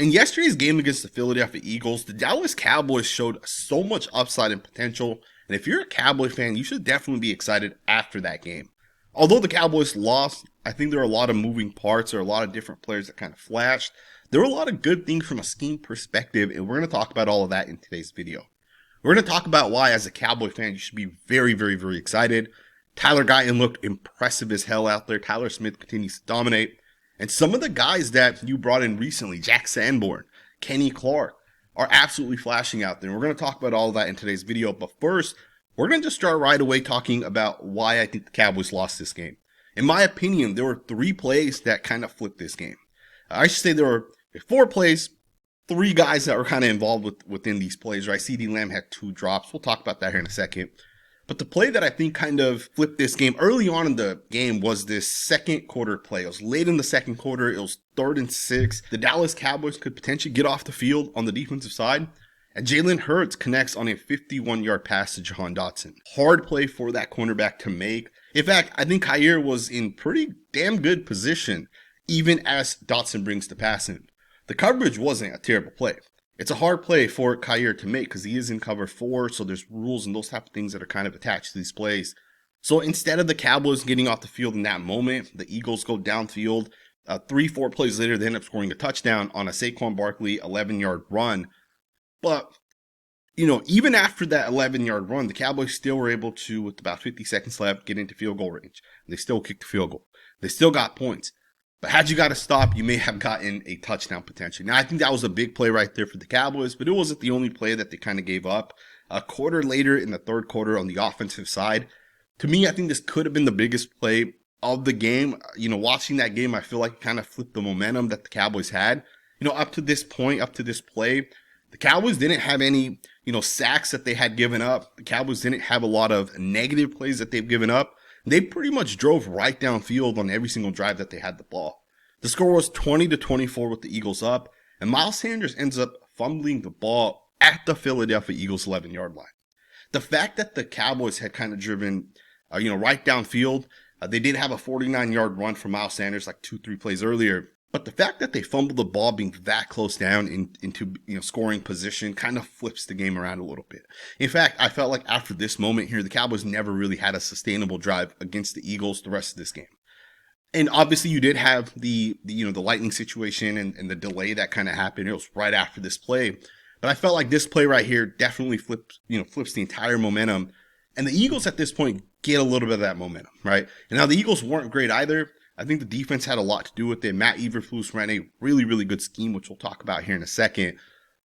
In yesterday's game against the Philadelphia Eagles, the Dallas Cowboys showed so much upside and potential, and if you're a Cowboy fan, you should definitely be excited after that game. Although the Cowboys lost, I think there are a lot of moving parts, there are a lot of different players that kind of flashed. There were a lot of good things from a scheme perspective, and we're going to talk about all of that in today's video. We're going to talk about why, as a Cowboy fan, you should be very, very, very excited. Tyler Guyton looked impressive as hell out there. Tyler Smith continues to dominate. And some of the guys that you brought in recently, Jack Sanborn, Kenny Clark, are absolutely flashing out there. And we're going to talk about all of that in today's video. But first, we're going to just start right away talking about why I think the Cowboys lost this game. In my opinion, there were 3 plays that kind of flipped this game. I should say there were 4 plays, 3 guys that were kind of involved within these plays, right? CeeDee Lamb had 2 drops. We'll talk about that here in a second. But the play that I think kind of flipped this game early on in the game was this second quarter play. It was late in the second quarter. It was 3rd and 6. The Dallas Cowboys could potentially get off the field on the defensive side. And Jalen Hurts connects on a 51-yard pass to Jahan Dotson. Hard play for that cornerback to make. In fact, I think Kyer was in pretty damn good position, even as Dotson brings the pass in. The coverage wasn't a terrible play. It's a hard play for Kyer to make because he is in cover 4, so there's rules and those type of things that are kind of attached to these plays. So instead of the Cowboys getting off the field in that moment, the Eagles go downfield. 3-4 plays later, they end up scoring a touchdown on a Saquon Barkley 11-yard run. But, even after that 11-yard run, the Cowboys still were able to, with about 50 seconds left, get into field goal range. They still kicked the field goal. They still got points. But had you got to stop, you may have gotten a touchdown potentially. Now, I think that was a big play right there for the Cowboys, but it wasn't the only play that they kind of gave up. A quarter later in the third quarter on the offensive side, to me, I think this could have been the biggest play of the game. Watching that game, I feel like it kind of flipped the momentum that the Cowboys had. Up to this point, up to this play, the Cowboys didn't have any, sacks that they had given up. The Cowboys didn't have a lot of negative plays that they've given up. They pretty much drove right downfield on every single drive that they had the ball. The score was 20-24 with the Eagles up, and Miles Sanders ends up fumbling the ball at the Philadelphia Eagles 11-yard line. The fact that the Cowboys had kind of driven, right downfield, they did have a 49-yard run from Miles Sanders like 2-3 plays earlier, but the fact that they fumbled the ball being that close down into scoring position kind of flips the game around a little bit. In fact, I felt like after this moment here, the Cowboys never really had a sustainable drive against the Eagles the rest of this game. And obviously you did have the lightning situation and the delay that kind of happened. It was right after this play. But I felt like this play right here definitely flips the entire momentum. And the Eagles at this point get a little bit of that momentum, right? And now the Eagles weren't great either. I think the defense had a lot to do with it. Matt Eberflus ran a really, really good scheme, which we'll talk about here in a second.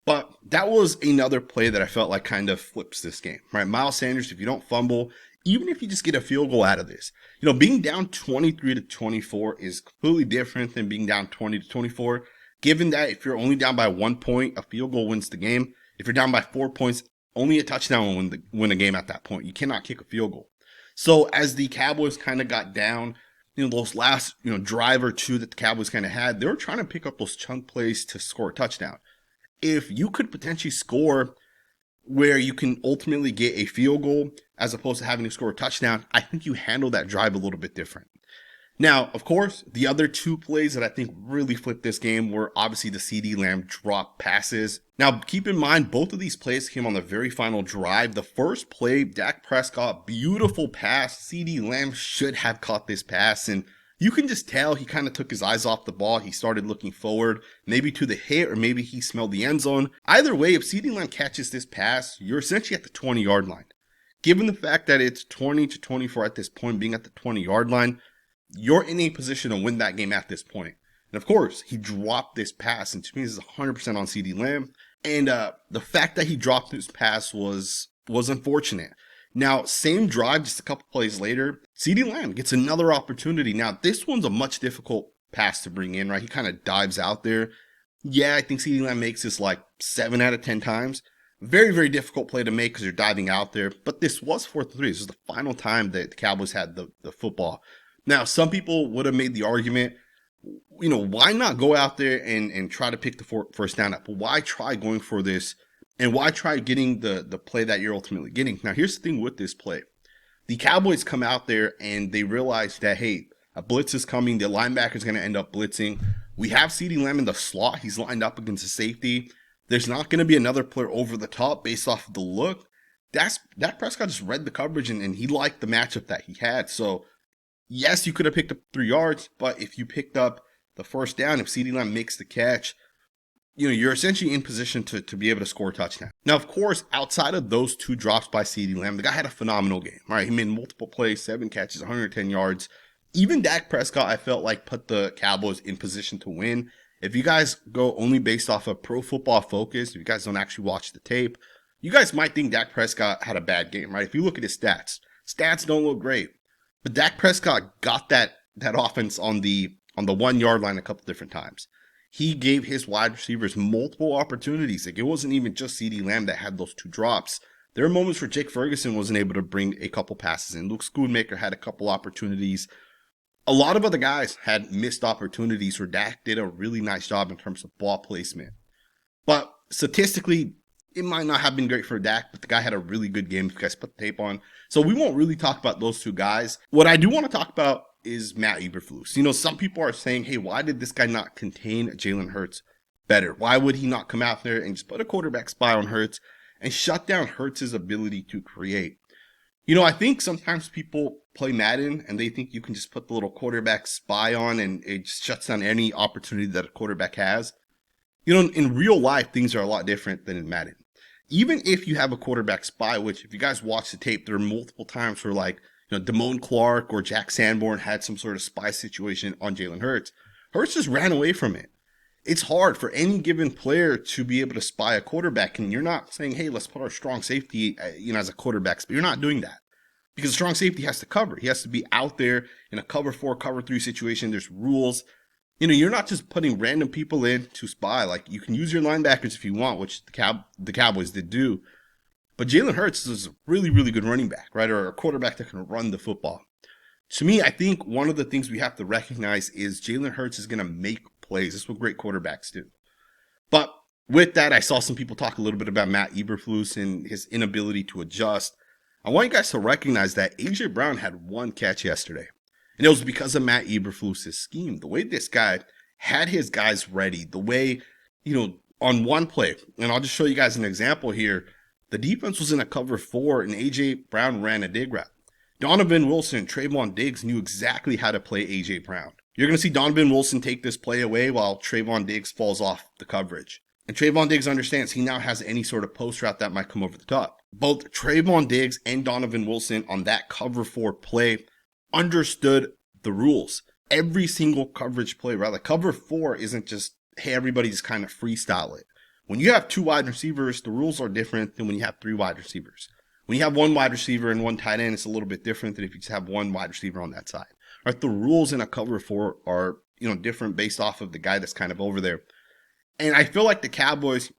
But that was another play that I felt like kind of flips this game, right? Miles Sanders, if you don't fumble, even if you just get a field goal out of this, being down 23-24 is completely different than being down 20-24. Given that if you're only down by 1 point, a field goal wins the game. If you're down by 4 points, only a touchdown will win the game at that point. You cannot kick a field goal. So as the Cowboys kind of got down, those last, drive or two that the Cowboys kind of had, they were trying to pick up those chunk plays to score a touchdown. If you could potentially score where you can ultimately get a field goal as opposed to having to score a touchdown, I think you handle that drive a little bit different. Now, of course, the other 2 plays that I think really flipped this game were obviously the CeeDee Lamb drop passes. Now, keep in mind, both of these plays came on the very final drive. The first play, Dak Prescott, beautiful pass. CeeDee Lamb should have caught this pass, and you can just tell he kind of took his eyes off the ball. He started looking forward, maybe to the hit, or maybe he smelled the end zone. Either way, if CeeDee Lamb catches this pass, you're essentially at the 20-yard line. Given the fact that it's 20-24 at this point, being at the 20-yard line, you're in a position to win that game at this point. And of course, he dropped this pass, and to me, this is 100% on CeeDee Lamb. And the fact that he dropped this pass was unfortunate. Now, same drive, just a couple plays later, CeeDee Lamb gets another opportunity. Now, this one's a much difficult pass to bring in, right? He kind of dives out there. Yeah, I think CeeDee Lamb makes this like 7 out of 10 times. Very, very difficult play to make because you're diving out there. But this was 4th and 3. This is the final time that the Cowboys had the football. Now, some people would have made the argument, why not go out there and try to pick the first down up? Why try going for this? And why try getting the play that you're ultimately getting? Now, here's the thing with this play. The Cowboys come out there and they realize that, hey, a blitz is coming. The linebacker's going to end up blitzing. We have CeeDee Lamb in the slot. He's lined up against a safety. There's not going to be another player over the top based off of the look. Dak Prescott just read the coverage and he liked the matchup that he had. So, yes, you could have picked up 3 yards, but if you picked up the first down, if CeeDee Lamb makes the catch, you're essentially in position to be able to score a touchdown. Now, of course, outside of those 2 drops by CeeDee Lamb, the guy had a phenomenal game, right? He made multiple plays, 7 catches, 110 yards. Even Dak Prescott, I felt like, put the Cowboys in position to win. If you guys go only based off of Pro Football Focus, if you guys don't actually watch the tape, you guys might think Dak Prescott had a bad game, right? If you look at his stats don't look great. But Dak Prescott got that offense on the 1 yard line a couple different times. He gave his wide receivers multiple opportunities. Like, it wasn't even just CeeDee Lamb that had those 2 drops. There were moments where Jake Ferguson wasn't able to bring a couple passes in. Luke Schoonmaker had a couple opportunities. A lot of other guys had missed opportunities where Dak did a really nice job in terms of ball placement. But statistically, it might not have been great for Dak, but the guy had a really good game if you guys put the tape on. So we won't really talk about those 2 guys. What I do want to talk about is Matt Eberflus. Some people are saying, hey, why did this guy not contain Jalen Hurts better? Why would he not come out there and just put a quarterback spy on Hurts and shut down Hurts' ability to create? I think sometimes people play Madden and they think you can just put the little quarterback spy on and it just shuts down any opportunity that a quarterback has. In real life, things are a lot different than in Madden. Even if you have a quarterback spy, which if you guys watch the tape, there are multiple times where Damone Clark or Jack Sanborn had some sort of spy situation on Jalen Hurts. Hurts just ran away from it. It's hard for any given player to be able to spy a quarterback, and you're not saying, hey, let's put our strong safety, as a quarterback. But you're not doing that because a strong safety has to cover. He has to be out there in a cover 4, cover 3 situation. There's rules. You're not just putting random people in to spy. Like, you can use your linebackers if you want, which the Cowboys did do. But Jalen Hurts is a really, really good running back, right? Or a quarterback that can run the football. To me, I think one of the things we have to recognize is Jalen Hurts is going to make plays. That's what great quarterbacks do. But with that, I saw some people talk a little bit about Matt Eberflus and his inability to adjust. I want you guys to recognize that A.J. Brown had 1 catch yesterday. And it was because of Matt Eberflus' scheme. The way this guy had his guys ready, the way, on one play, and I'll just show you guys an example here. The defense was in a cover 4 and A.J. Brown ran a dig route. Donovan Wilson and Trayvon Diggs knew exactly how to play A.J. Brown. You're going to see Donovan Wilson take this play away while Trayvon Diggs falls off the coverage. And Trayvon Diggs understands he now has any sort of post route that might come over the top. Both Trayvon Diggs and Donovan Wilson on that cover 4 play understood the rules. Every single coverage play, right? Like, cover 4 isn't just, hey, everybody just kind of freestyle it. When you have 2 wide receivers, the rules are different than when you have 3 wide receivers. When you have 1 wide receiver and 1 tight end, it's a little bit different than if you just have 1 wide receiver on that side. Right? The rules in a cover 4 are, different based off of the guy that's kind of over there. And I feel like the Cowboys,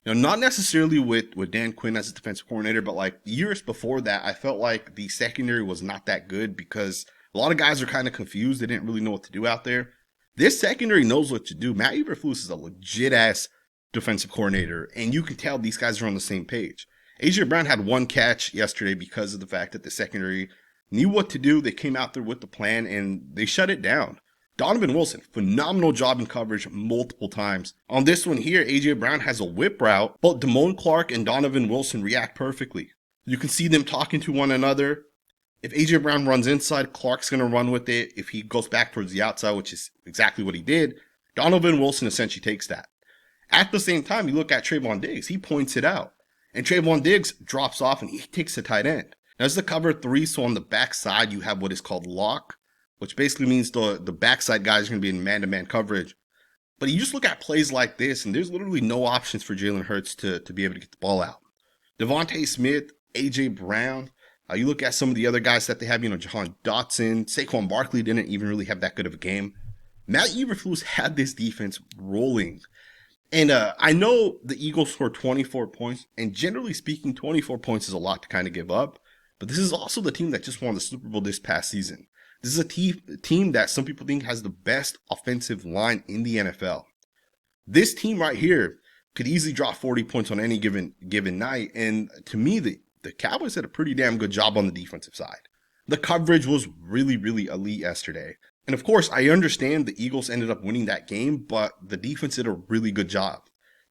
not necessarily with Dan Quinn as a defensive coordinator, but like years before that, I felt like the secondary was not that good because a lot of guys are kind of confused. They didn't really know what to do out there. This secondary knows what to do. Matt Eberflus is a legit-ass defensive coordinator, and you can tell these guys are on the same page. A.J. Brown had 1 catch yesterday because of the fact that the secondary knew what to do. They came out there with the plan, and they shut it down. Donovan Wilson, phenomenal job in coverage multiple times. On this one here, A.J. Brown has a whip route, but Damone Clark and Donovan Wilson react perfectly. You can see them talking to one another. If A.J. Brown runs inside, Clark's going to run with it. If he goes back towards the outside, which is exactly what he did, Donovan Wilson essentially takes that. At the same time, you look at Trayvon Diggs. He points it out. And Trayvon Diggs drops off and he takes the tight end. Now, it's the cover 3, so on the backside, you have what is called lock, which basically means the backside guys are going to be in man-to-man coverage. But you just look at plays like this, and there's literally no options for Jalen Hurts to be able to get the ball out. Devontae Smith, A.J. Brown, you look at some of the other guys that they have, Jahan Dotson, Saquon Barkley didn't even really have that good of a game. Matt Eberflus had this defense rolling. And I know the Eagles scored 24 points, and generally speaking, 24 points is a lot to kind of give up. But this is also the team that just won the Super Bowl this past season. This is a team that some people think has the best offensive line in the NFL. This team right here could easily drop 40 points on any given night. And to me, the Cowboys did a pretty damn good job on the defensive side. The coverage was really, really elite yesterday. And of course, I understand the Eagles ended up winning that game, but the defense did a really good job.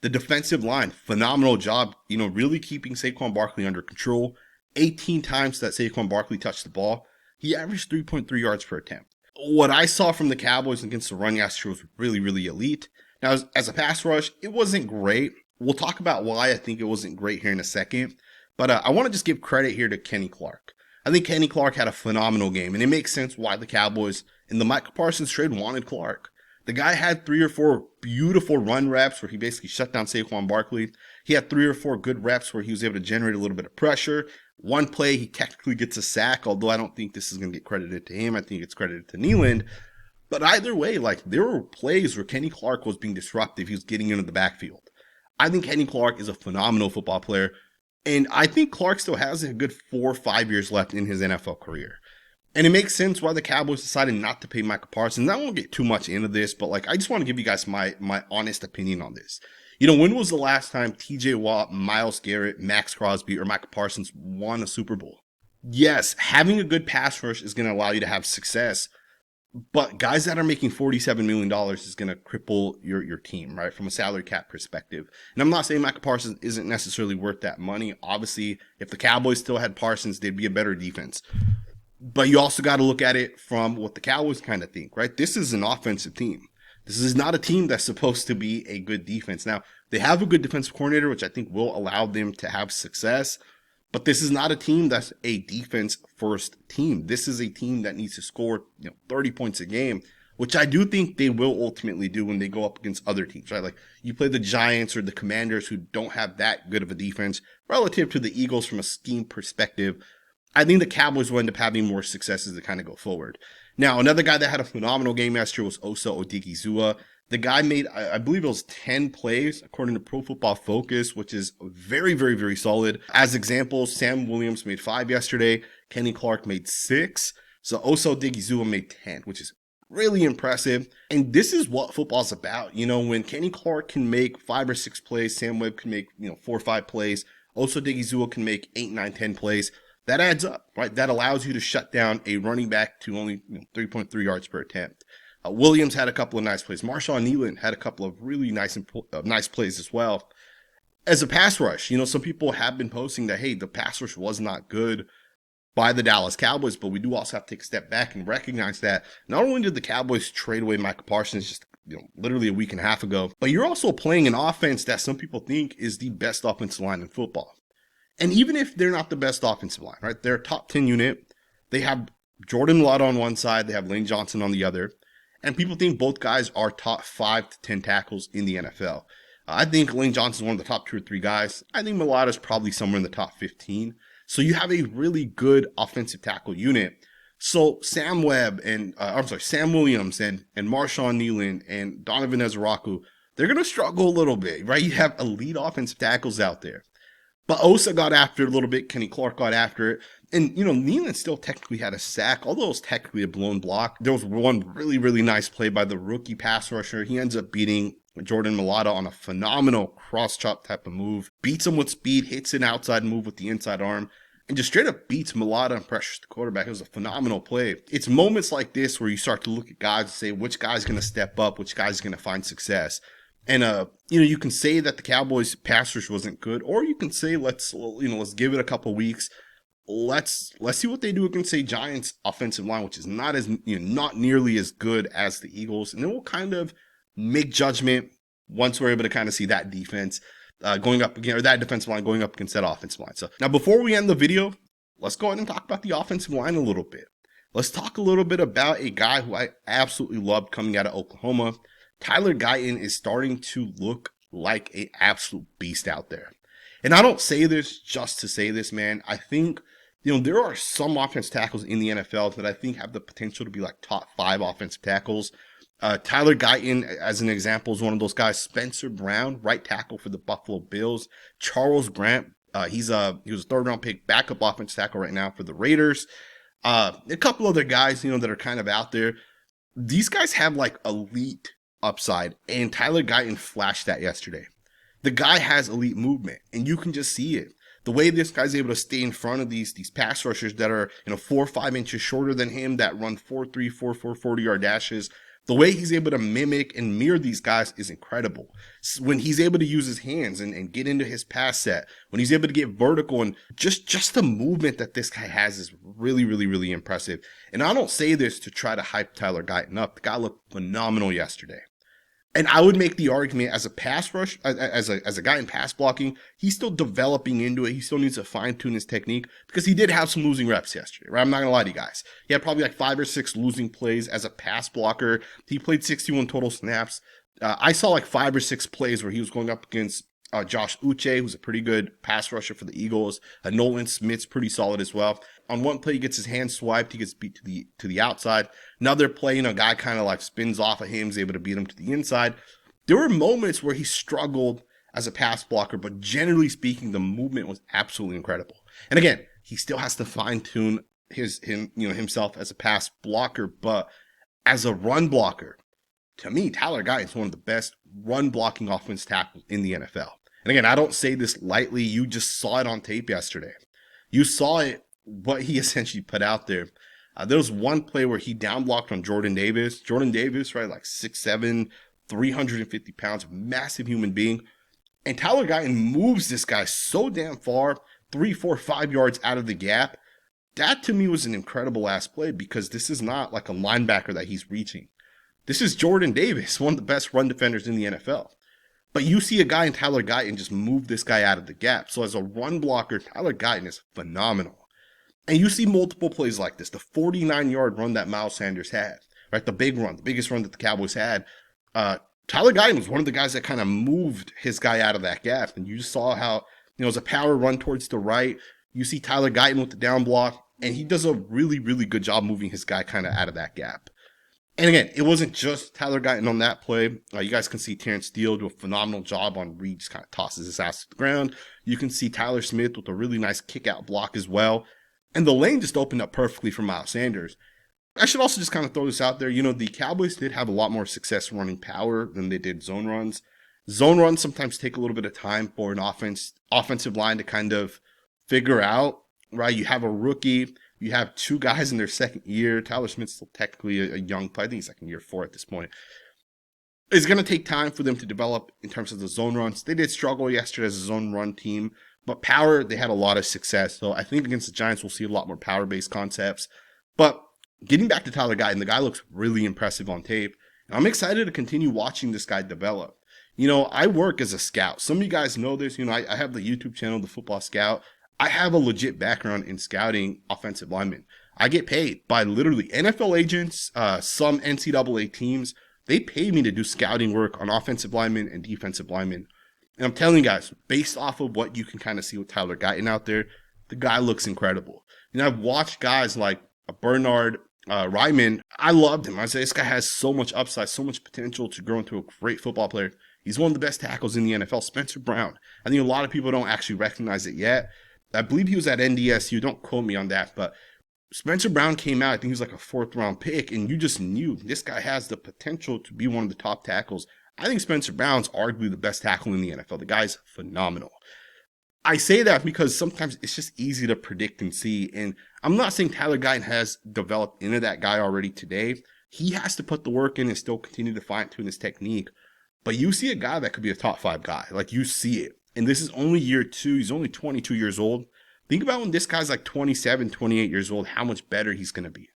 The defensive line, phenomenal job, really keeping Saquon Barkley under control. 18 times that Saquon Barkley touched the ball, he averaged 3.3 yards per attempt. What I saw from the Cowboys against the run yesterday was really, really elite. Now, as a pass rush, it wasn't great. We'll talk about why I think it wasn't great here in a second. But I want to just give credit here to Kenny Clark. I think Kenny Clark had a phenomenal game, and it makes sense why the Cowboys in the Michael Parsons trade wanted Clark. The guy had 3 or 4 beautiful run reps where he basically shut down Saquon Barkley. He had 3 or 4 good reps where he was able to generate a little bit of pressure. One play, he technically gets a sack, although I don't think this is going to get credited to him. I think it's credited to Nealand. But either way, there were plays where Kenny Clark was being disruptive. He was getting into the backfield. I think Kenny Clark is a phenomenal football player. And I think Clark still has a good 4 or 5 years left in his NFL career. And it makes sense why the Cowboys decided not to pay Michael Parsons. I won't get too much into this, but I just want to give you guys my honest opinion on this. When was the last time TJ Watt, Myles Garrett, Max Crosby, or Michael Parsons won a Super Bowl? Yes, having a good pass rush is going to allow you to have success, but guys that are making $47 million is going to cripple your team, right, from a salary cap perspective. And I'm not saying Michael Parsons isn't necessarily worth that money. Obviously, if the Cowboys still had Parsons, they'd be a better defense. But you also got to look at it from what the Cowboys kind of think, right? This is an offensive team. This is not a team that's supposed to be a good defense. Now, they have a good defensive coordinator, which I think will allow them to have success. But this is not a team that's a defense-first team. This is a team that needs to score 30 points a game, which I do think they will ultimately do when they go up against other teams, right? Like you play the Giants or the Commanders who don't have that good of a defense relative to the Eagles from a scheme perspective. I think the Cowboys will end up having more successes to kind of go forward. Now, another guy that had a phenomenal game yesterday was Osa Odigizua. The guy made, I believe it was 10 plays, according to Pro Football Focus, which is very, very, very solid. As examples, Sam Williams made 5 yesterday. Kenny Clark made 6. So Osa Odigizua made 10, which is really impressive. And this is what football's about. When Kenny Clark can make 5 or 6 plays, Sam Webb can make 4 or 5 plays, Osa Odigizua can make 8, 9, 10 plays. That adds up, right? That allows you to shut down a running back to only 3.3 yards per attempt. Williams had a couple of nice plays. Marshawn Nealand had a couple of really nice plays as well. As a pass rush, some people have been posting that, hey, the pass rush was not good by the Dallas Cowboys, but we do also have to take a step back and recognize that not only did the Cowboys trade away Michael Parsons just literally a week and a half ago, but you're also playing an offense that some people think is the best offensive line in football. And even if they're not the best offensive line, right? They're a top 10 unit. They have Jordan Lott on one side. They have Lane Johnson on the other. And people think both guys are top 5 to 10 tackles in the NFL. I think Lane Johnson is one of the top 2 or 3 guys. I think Mulata is probably somewhere in the top 15. So you have a really good offensive tackle unit. So Sam Williams and Marshawn Nealand and Donovan Ezraku, they're going to struggle a little bit, right? You have elite offensive tackles out there. But Osa got after it a little bit. Kenny Clark got after it. And, Nealand still technically had a sack, although it was technically a blown block. There was one really, really nice play by the rookie pass rusher. He ends up beating Jordan Mulata on a phenomenal cross-chop type of move. Beats him with speed, hits an outside move with the inside arm, and just straight up beats Mulata and pressures the quarterback. It was a phenomenal play. It's moments like this where you start to look at guys and say, which guy's going to step up, which guy's going to find success. And, you can say that the Cowboys pass rush wasn't good, or you can say, let's give it a couple weeks. Let's see what they do against, say, Giants offensive line, which is not nearly as good as the Eagles. And then we'll kind of make judgment once we're able to kind of see that defense going up again, or that defensive line going up against that offensive line. So now before we end the video, let's go ahead and talk about the offensive line a little bit. Let's talk a little bit about a guy who I absolutely loved coming out of Oklahoma. Tyler Guyton is starting to look like an absolute beast out there. And I don't say this just to say this, man. I think, there are some offensive tackles in the NFL that I think have the potential to be like top 5 offensive tackles. Tyler Guyton, as an example, is one of those guys. Spencer Brown, right tackle for the Buffalo Bills. Charles Grant, he was a 3rd round pick, backup offensive tackle right now for the Raiders. A couple other guys, that are kind of out there. These guys have like elite upside, and Tyler Guyton flashed that yesterday. The guy has elite movement, and you can just see it. The way this guy's able to stay in front of these pass rushers that are, 4 or 5 inches shorter than him, that run 4.3, 4.4, 40-yard dashes. The way he's able to mimic and mirror these guys is incredible. When he's able to use his hands and get into his pass set, when he's able to get vertical, and just the movement that this guy has is really, really, really impressive. And I don't say this to try to hype Tyler Guyton up. The guy looked phenomenal yesterday. And I would make the argument as a pass rush, as a guy in pass blocking, he's still developing into it. He still needs to fine tune his technique because he did have some losing reps yesterday, right? I'm not gonna lie to you guys. He had probably like 5 or 6 losing plays as a pass blocker. He played 61 total snaps. I saw like 5 or 6 plays where he was going up against Josh Uche, who's a pretty good pass rusher for the Eagles. Nolan Smith's pretty solid as well. On one play, he gets his hand swiped. He gets beat to the outside. Another play, a guy kind of like spins off of him, is able to beat him to the inside. There were moments where he struggled as a pass blocker, but generally speaking, the movement was absolutely incredible. And again, he still has to fine tune himself as a pass blocker, but as a run blocker, to me, Tyler Guyton is one of the best run blocking offense tackles in the NFL. And again, I don't say this lightly. You just saw it on tape yesterday. You saw it, what he essentially put out there. There was one play where he down blocked on Jordan Davis. Jordan Davis, right, like 6'7", 350 pounds, massive human being. And Tyler Guyton moves this guy so damn far, 3, 4, 5 yards out of the gap. That to me was an incredible ass play because this is not like a linebacker that he's reaching. This is Jordan Davis, one of the best run defenders in the NFL. But you see a guy in Tyler Guyton just move this guy out of the gap. So as a run blocker, Tyler Guyton is phenomenal. And you see multiple plays like this. The 49-yard run that Miles Sanders had, right? The big run, the biggest run that the Cowboys had. Tyler Guyton was one of the guys that kind of moved his guy out of that gap. And you just saw how, it was a power run towards the right. You see Tyler Guyton with the down block, and he does a really, really good job moving his guy kind of out of that gap. And again, it wasn't just Tyler Guyton on that play. You guys can see Terrence Steele do a phenomenal job on Reed, just kind of tosses his ass to the ground. You can see Tyler Smith with a really nice kick-out block as well. And the lane just opened up perfectly for Miles Sanders. I should also just kind of throw this out there. The Cowboys did have a lot more success running power than they did zone runs. Zone runs sometimes take a little bit of time for an offensive line to kind of figure out, right? You have a rookie. You have 2 guys in their second year. Tyler Smith's still technically a young player. I think he's like in year 4 at this point. It's going to take time for them to develop in terms of the zone runs. They did struggle yesterday as a zone run team, but power, they had a lot of success. So I think against the Giants, we'll see a lot more power-based concepts. But getting back to Tyler Guyton, the guy looks really impressive on tape. And I'm excited to continue watching this guy develop. I work as a scout. Some of you guys know this. I have the YouTube channel, The Football Scout. I have a legit background in scouting offensive linemen. I get paid by literally NFL agents, some NCAA teams. They pay me to do scouting work on offensive linemen and defensive linemen. And I'm telling you guys, based off of what you can kind of see with Tyler Guyton out there, the guy looks incredible. I've watched guys like Bernard Ryman. I loved him. I say this guy has so much upside, so much potential to grow into a great football player. He's one of the best tackles in the NFL. Spencer Brown. I think a lot of people don't actually recognize it yet. I believe he was at NDSU. Don't quote me on that, but Spencer Brown came out. I think he was like a 4th-round pick, and you just knew this guy has the potential to be one of the top tackles. I think Spencer Brown's arguably the best tackle in the NFL. The guy's phenomenal. I say that because sometimes it's just easy to predict and see, and I'm not saying Tyler Guyton has developed into that guy already today. He has to put the work in and still continue to fine-tune his technique, but you see a guy that could be a top 5 guy. Like, you see it. And this is only year 2. He's only 22 years old. Think about when this guy's like 27, 28 years old, how much better he's going to be.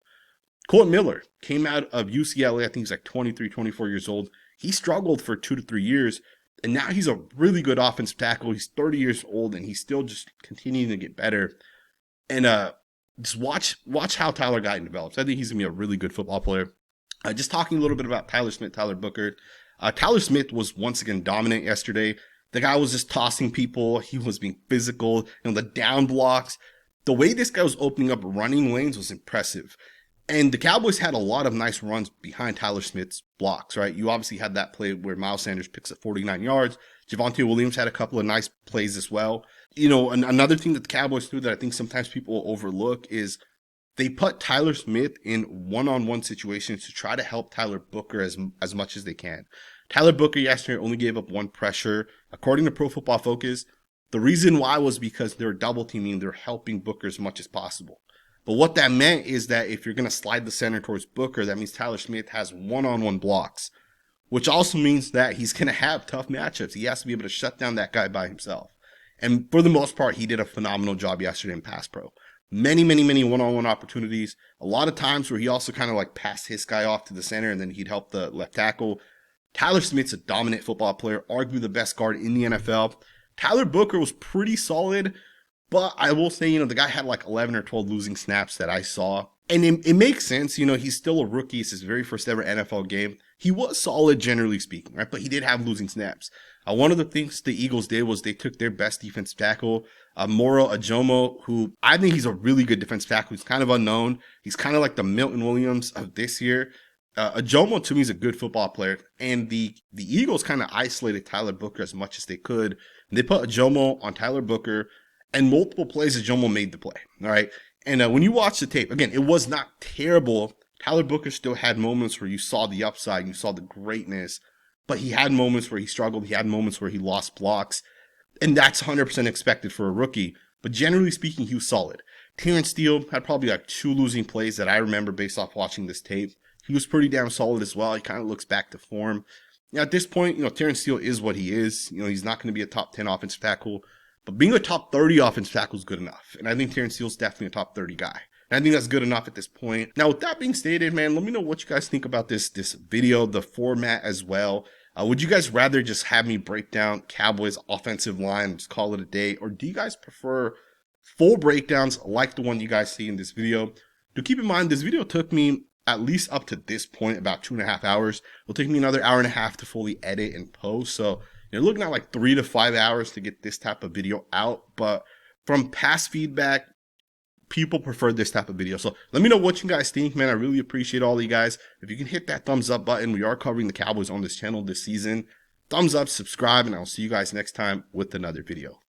Colton Miller came out of UCLA. I think he's like 23, 24 years old. He struggled for 2 to 3 years, and now he's a really good offensive tackle. He's 30 years old, and he's still just continuing to get better. And just watch how Tyler Guyton develops. I think he's going to be a really good football player. Just talking a little bit about Tyler Smith, Tyler Booker. Tyler Smith was once again dominant yesterday. The guy was just tossing people. He was being physical. The down blocks. The way this guy was opening up running lanes was impressive. And the Cowboys had a lot of nice runs behind Tyler Smith's blocks, right? You obviously had that play where Miles Sanders picks up 49 yards. Javonte Williams had a couple of nice plays as well. Another thing that the Cowboys do that I think sometimes people overlook is they put Tyler Smith in one-on-one situations to try to help Tyler Booker as much as they can. Tyler Booker yesterday only gave up 1 pressure. According to Pro Football Focus, The reason why was because they're double teaming, they're helping Booker as much as possible. But what that meant is that if you're going to slide the center towards Booker, that means Tyler Smith has one-on-one blocks, which also means that he's going to have tough matchups. He has to be able to shut down that guy by himself. And for the most part, he did a phenomenal job yesterday in pass pro. Many one-on-one opportunities. A lot of times where he also kind of like passed his guy off to the center and then he'd help the left tackle. Tyler Smith's a dominant football player, arguably the best guard in the NFL. Tyler Booker was pretty solid, but I will say, the guy had like 11 or 12 losing snaps that I saw. And it makes sense, he's still a rookie. It's his very first ever NFL game. He was solid, generally speaking, right? But he did have losing snaps. One of the things the Eagles did was they took their best defensive tackle, Moro Ajomo, who I think he's a really good defensive tackle. He's kind of unknown. He's kind of like the Milton Williams of this year. Ajomo, to me, is a good football player. And the Eagles kind of isolated Tyler Booker as much as they could. And they put Ajomo on Tyler Booker, and multiple plays Ajomo made the play, all right? And when you watch the tape, again, it was not terrible. Tyler Booker still had moments where you saw the upside, you saw the greatness, but he had moments where he struggled. He had moments where he lost blocks, and that's 100% expected for a rookie. But generally speaking, he was solid. Terrence Steele had probably like 2 losing plays that I remember based off watching this tape. He was pretty damn solid as well. He kind of looks back to form. At this point, Terrence Steele is what he is. He's not going to be a top 10 offensive tackle, but being a top 30 offensive tackle is good enough. And I think Terrence Steele's definitely a top 30 guy. And I think that's good enough at this point. Now, with that being stated, man, let me know what you guys think about this video, the format as well. Would you guys rather just have me break down Cowboys offensive line and just call it a day? Or do you guys prefer full breakdowns like the one you guys see in this video? Do keep in mind, this video took me at least up to this point about 2.5 hours. It'll take me another hour and a half to fully edit and post. So you're looking at like 3 to 5 hours to get this type of video out. But from past feedback, people prefer this type of video. So let me know what you guys think, man. I really appreciate all of you guys. If you can hit that thumbs up button, we are covering the Cowboys on this channel this season. Thumbs up, subscribe, and I'll see you guys next time with another video.